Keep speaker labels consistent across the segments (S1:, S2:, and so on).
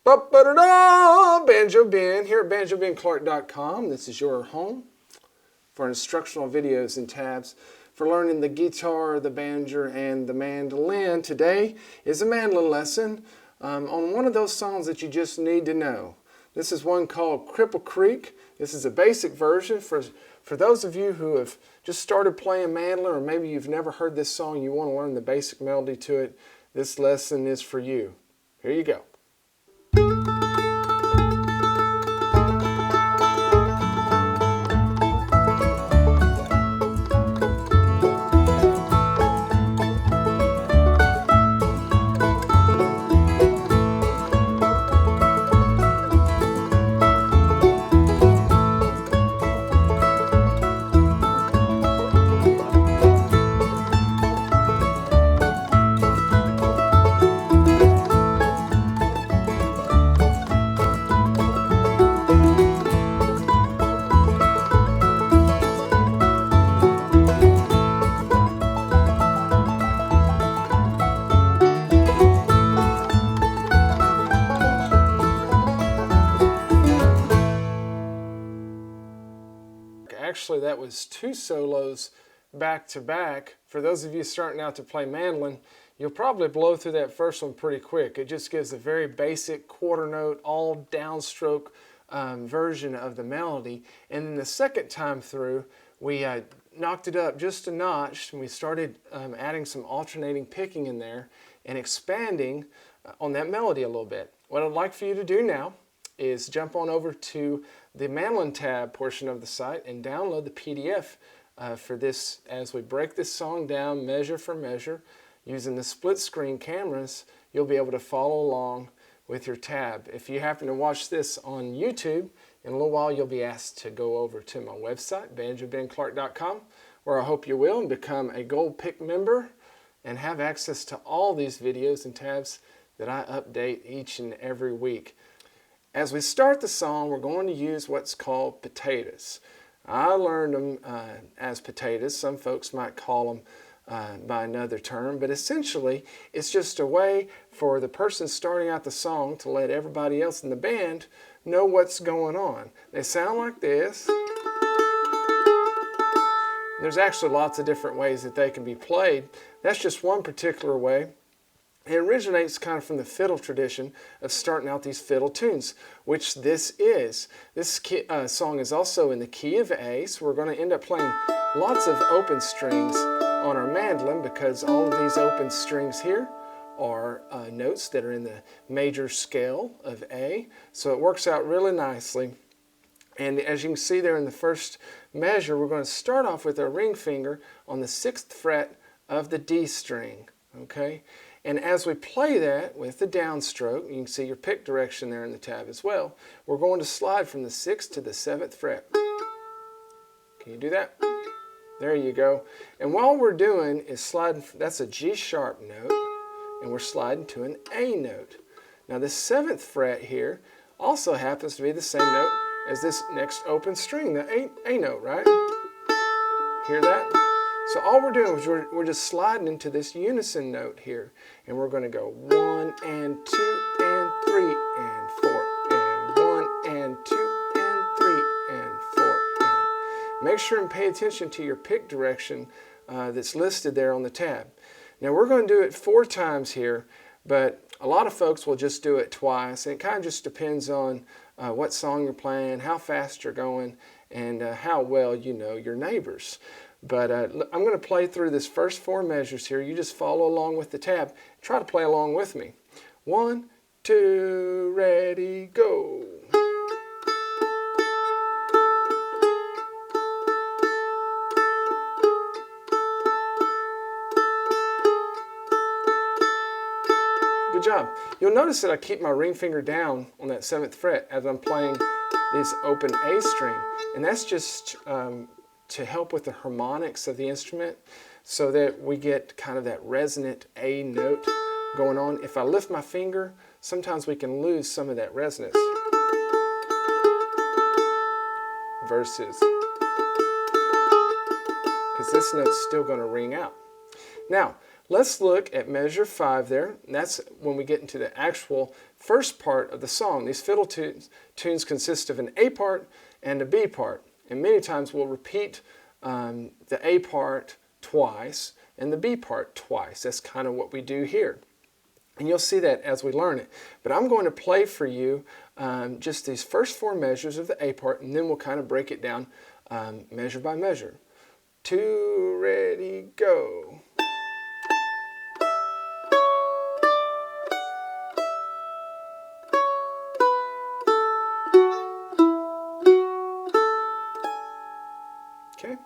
S1: Ba-ba-da-da! Banjo Ben here at banjobenclark.com. This is your home for instructional videos and tabs for learning the guitar, the banjo, and the mandolin. Today is a mandolin lesson on one of those songs that you just need to know. This is one called Cripple Creek. This is a basic version for those of you who have just started playing mandolin, or maybe you've never heard this song, you want to learn the basic melody to it. This lesson is for you. Here you go. Actually, that was two solos back to back. For those of you starting out to play mandolin, you'll probably blow through that first one pretty quick. It just gives a very basic quarter note, all downstroke version of the melody. And then the second time through, we knocked it up just a notch, and we started adding some alternating picking in there and expanding on that melody a little bit. What I'd like for you to do now is jump on over to the mandolin tab portion of the site and download the PDF for this as we break this song down measure for measure. Using the split screen cameras, you'll be able to follow along with your tab. If you happen to watch this on YouTube, in a little while you'll be asked to go over to my website, banjobenclark.com, where I hope you will and become a Gold Pick member and have access to all these videos and tabs that I update each and every week. As we start the song, we're going to use what's called potatoes. I learned them as potatoes. Some folks might call them by another term, but essentially it's just a way for the person starting out the song to let everybody else in the band know what's going on. They sound like this. There's actually lots of different ways that they can be played. That's just one particular way. It originates kind of from the fiddle tradition of starting out these fiddle tunes, which this is. This song is also in the key of A, so we're going to end up playing lots of open strings on our mandolin because all of these open strings here are notes that are in the major scale of A, so it works out really nicely. And as you can see there in the first measure, we're going to start off with our ring finger on the 6th fret of the D string, okay? And as we play that with the downstroke, you can see your pick direction there in the tab as well. We're going to slide from the 6th to the 7th fret. Can you do that? There you go. And while we're doing is sliding, that's a G sharp note, and we're sliding to an A note. Now the 7th fret here also happens to be the same note as this next open string, the A note, right? Hear that? So all we're doing is we're just sliding into this unison note here. And we're going to go 1 and 2 and 3 and 4 and 1 and 2 and 3 and 4 and. Make sure and pay attention to your pick direction that's listed there on the tab. Now we're going to do it 4 times here, but a lot of folks will just do it twice. And it kind of just depends on what song you're playing, how fast you're going, and how well you know your neighbors. But I'm going to play through this first 4 measures here. You just follow along with the tab. Try to play along with me. 1, 2, ready, go. Good job. You'll notice that I keep my ring finger down on that 7th fret as I'm playing this open A string. And that's just to help with the harmonics of the instrument so that we get kind of that resonant A note going on. If I lift my finger, sometimes we can lose some of that resonance. Versus, because this note's still going to ring out. Now, Let's look at measure 5 there. And that's when we get into the actual first part of the song. These fiddle tunes consist of an A part and a B part. And many times we'll repeat the A part twice and the B part twice. That's kind of what we do here. And you'll see that as we learn it. But I'm going to play for you just these first 4 measures of the A part, and then we'll kind of break it down measure by measure. 2, ready, go. Okay.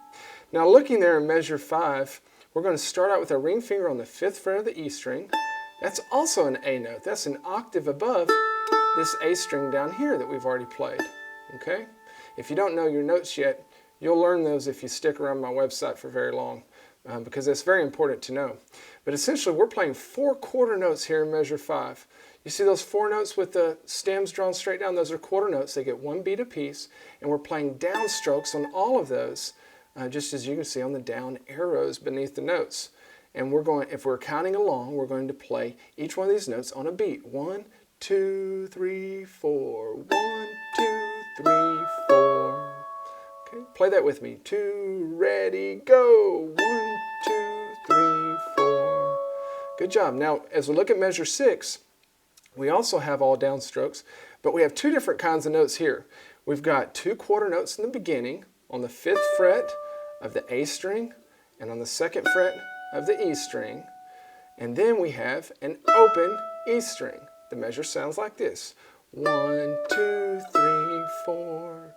S1: Now looking there in measure 5, we're going to start out with our ring finger on the 5th fret of the E string. That's also an A note. That's an octave above this A string down here that we've already played. Okay? If you don't know your notes yet, you'll learn those if you stick around my website for very long, because it's very important to know. But essentially, we're playing 4 quarter notes here in measure 5. You see those 4 notes with the stems drawn straight down? Those are quarter notes. They get 1 beat apiece, and we're playing downstrokes on all of those, just as you can see on the down arrows beneath the notes. And we're going, if we're counting along, we're going to play each one of these notes on a beat. 1, 2, 3, 4. 1, 2, 3, 4. Okay, play that with me. 2, ready, go. 1, 2, 3, 4. Good job. Now, as we look at measure 6, we also have all downstrokes, but we have 2 different kinds of notes here. We've got 2 quarter notes in the beginning on the 5th fret of the A string and on the 2nd fret of the E string, and then we have an open E string. The measure sounds like this. 1, 2, 3, 4.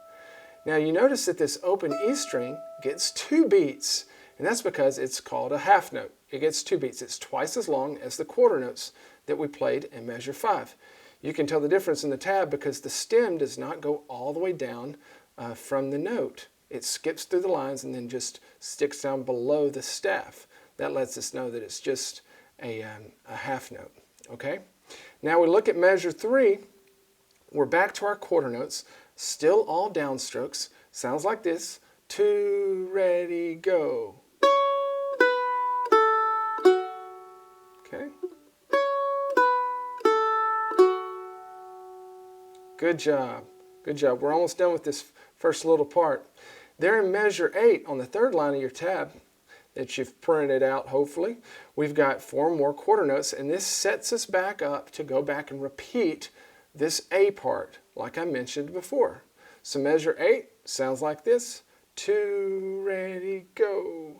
S1: Now you notice that this open E string gets 2 beats, and that's because it's called a half note. It gets 2 beats. It's twice as long as the quarter notes that we played in measure 5. You can tell the difference in the tab because the stem does not go all the way down from the note. It skips through the lines and then just sticks down below the staff. That lets us know that it's just a half note. Okay? Now we look at measure 3. We're back to our quarter notes, still all downstrokes. Sounds like this. 2, ready, go. Okay? Good job. Good job. We're almost done with this first little part. There in measure 8 on the 3rd line of your tab that you've printed out, hopefully, we've got 4 more quarter notes, and this sets us back up to go back and repeat this A part like I mentioned before. So measure 8 sounds like this. 2, ready, go.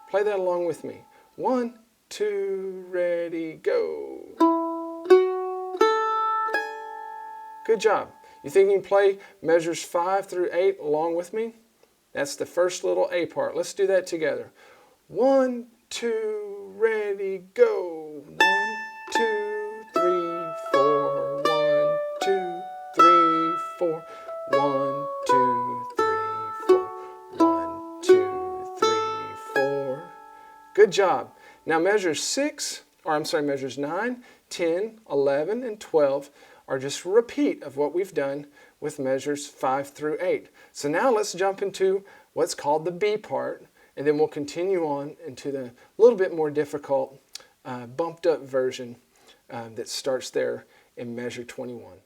S1: Play that along with me. 1, 2, ready, go. Good job. You think you can play measures 5 through 8 along with me? That's the first little A part. Let's do that together. 1, 2, ready, go. 1, 2, 3, 4. 1, 2, 3, 4. 1, 2, 3, 4. 1, 2, 3, 4. Good job. Now measures 9, 10, 11, and 12 are just a repeat of what we've done with measures 5 through 8. So now let's jump into what's called the B part, and then we'll continue on into the little bit more difficult bumped up version that starts there in measure 21.